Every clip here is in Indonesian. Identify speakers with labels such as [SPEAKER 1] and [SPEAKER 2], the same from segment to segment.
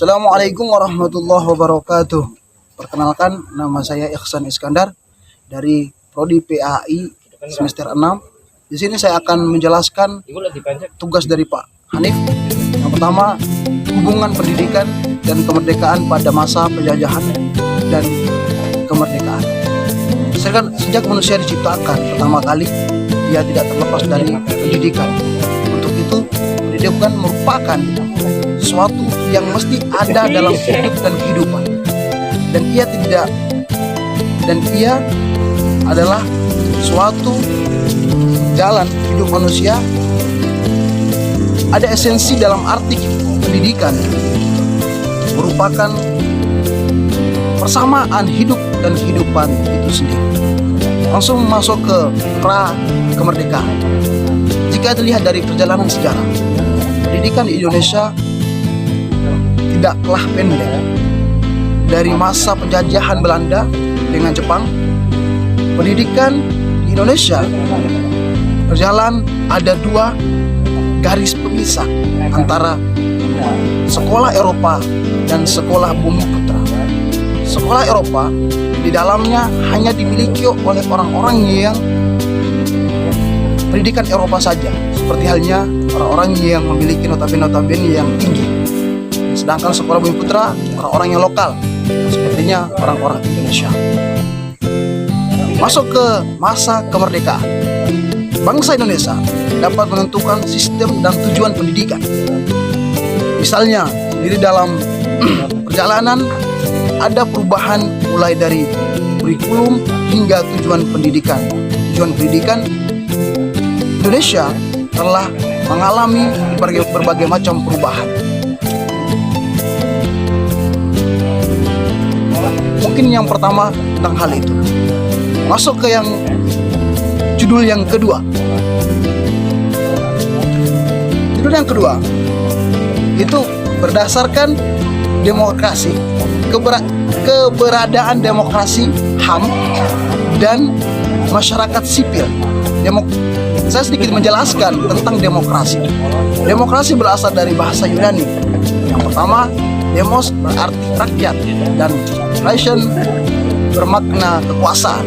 [SPEAKER 1] Assalamualaikum warahmatullahi wabarakatuh. Perkenalkan, nama saya Ihsan Iskandar dari Prodi PAI semester 6. Di sini saya akan menjelaskan tugas dari Pak Hanif. Yang pertama, hubungan pendidikan dan kemerdekaan pada masa penjajahan dan kemerdekaan. Sejak manusia diciptakan pertama kali, ia tidak terlepas dari pendidikan. Untuk itu, pendidikan merupakan sesuatu yang mesti ada dalam hidup dan kehidupan, dan ia adalah suatu jalan hidup manusia. Ada esensi dalam arti pendidikan merupakan persamaan hidup dan kehidupan itu sendiri. Langsung masuk ke pra kemerdekaan. Jika dilihat dari perjalanan sejarah, pendidikan di Indonesia tidak kalah pendek. Dari masa penjajahan Belanda dengan Jepang, pendidikan di Indonesia berjalan, ada dua garis pemisah antara sekolah Eropa dan sekolah Bumi Putra. Sekolah Eropa di dalamnya hanya dimiliki oleh orang-orang yang pendidikan Eropa saja, seperti halnya orang-orang yang memiliki notabene yang tinggi. Sedangkan sekolah Bumi Putra orang-orang yang lokal, sepertinya orang-orang Indonesia. Masuk ke masa kemerdekaan, bangsa Indonesia dapat menentukan sistem dan tujuan pendidikan. Misalnya, di dalam perjalanan ada perubahan mulai dari kurikulum hingga tujuan pendidikan. Tujuan pendidikan Indonesia telah mengalami berbagai macam perubahan. Mungkin yang pertama tentang hal itu. Masuk ke yang judul yang kedua. Judul yang kedua itu berdasarkan demokrasi, keberadaan demokrasi, HAM, dan masyarakat sipil. Saya sedikit menjelaskan tentang demokrasi. Demokrasi berasal dari bahasa Yunani. Yang pertama, demos berarti rakyat, dan nation bermakna kekuasaan.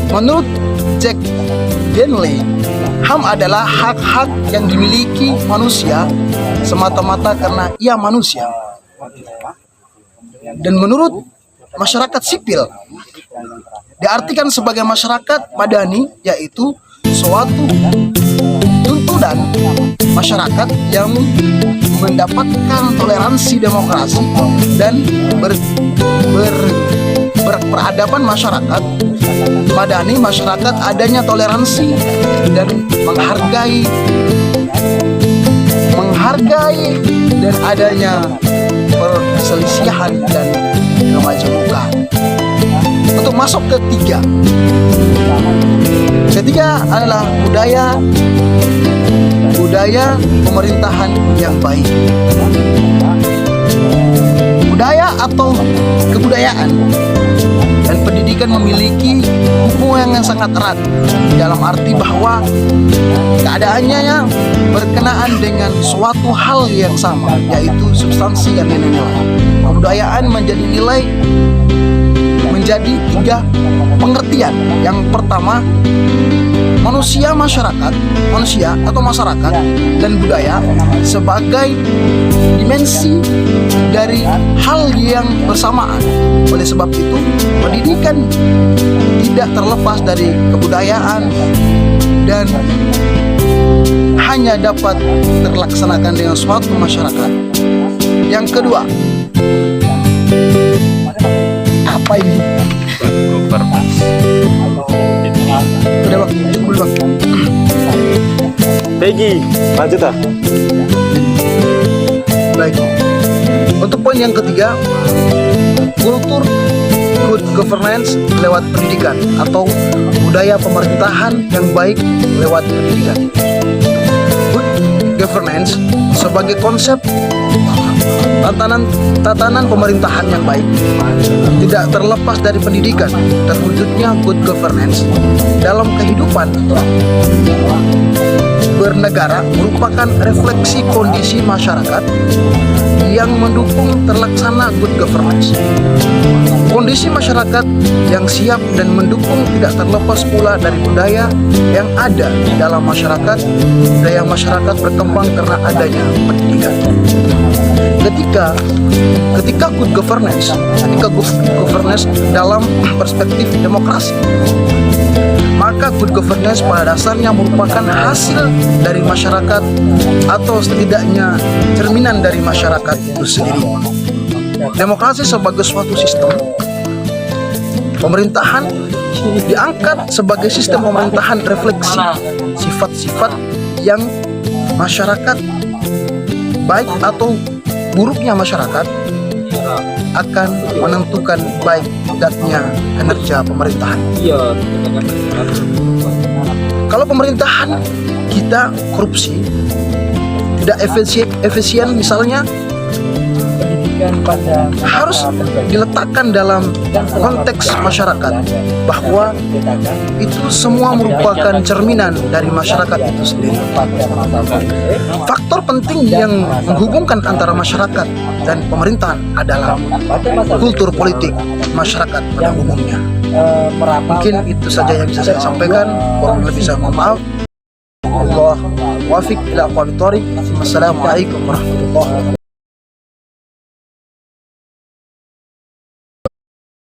[SPEAKER 1] Menurut Jack Denley, HAM adalah hak-hak yang dimiliki manusia semata-mata karena ia manusia. Dan menurut masyarakat sipil, diartikan sebagai masyarakat madani, yaitu suatu tuntunan masyarakat yang mendapatkan toleransi demokrasi dan berperadaban masyarakat madani. Masyarakat adanya toleransi dan menghargai dan adanya perselisihan dan kemajemukan. Untuk masuk ke ketiga adalah budaya pemerintahan yang baik. Budaya atau kebudayaan dan pendidikan memiliki hubungan yang sangat erat, dalam arti bahwa keadaannya berkenaan dengan suatu hal yang sama, yaitu substansi dan nilai-nilai. Kebudayaan menjadi tiga pengertian. Yang pertama, manusia atau masyarakat, dan budaya sebagai dimensi dari hal yang bersamaan. Oleh sebab itu, pendidikan tidak terlepas dari kebudayaan dan hanya dapat terlaksanakan dengan suatu masyarakat. Yang kedua, apa ini? Udah bang, cukup dulu bang.
[SPEAKER 2] Peggy, lanjut ah.
[SPEAKER 1] Baik. Untuk poin yang ketiga, kultur good governance lewat pendidikan atau budaya pemerintahan yang baik lewat pendidikan. Good governance sebagai konsep Tatanan pemerintahan yang baik tidak terlepas dari pendidikan. Terwujudnya good governance dalam kehidupan bernegara merupakan refleksi kondisi masyarakat yang mendukung terlaksana good governance. Kondisi masyarakat yang siap dan mendukung tidak terlepas pula dari budaya yang ada di dalam masyarakat. Budaya masyarakat berkembang karena adanya pendidikan. Ketika good governance dalam perspektif demokrasi, maka good governance pada dasarnya merupakan hasil dari masyarakat atau setidaknya cerminan dari masyarakat itu sendiri. Demokrasi sebagai suatu sistem pemerintahan diangkat sebagai sistem pemerintahan refleksi sifat-sifat yang masyarakat, baik atau buruknya masyarakat akan menentukan baik tidaknya kinerja pemerintahan. Kalau pemerintahan kita korupsi, tidak efisien misalnya, harus diletakkan dalam konteks masyarakat bahwa itu semua merupakan cerminan dari masyarakat itu sendiri. Faktor penting yang menghubungkan antara masyarakat dan pemerintahan adalah kultur politik masyarakat pada umumnya. Mungkin itu saja yang bisa saya sampaikan. Kurang lebih saya mohon maaf. Allah wafiq ila aqwamit thoriq. Wassalamualaikum warahmatullahi wabarakatuh.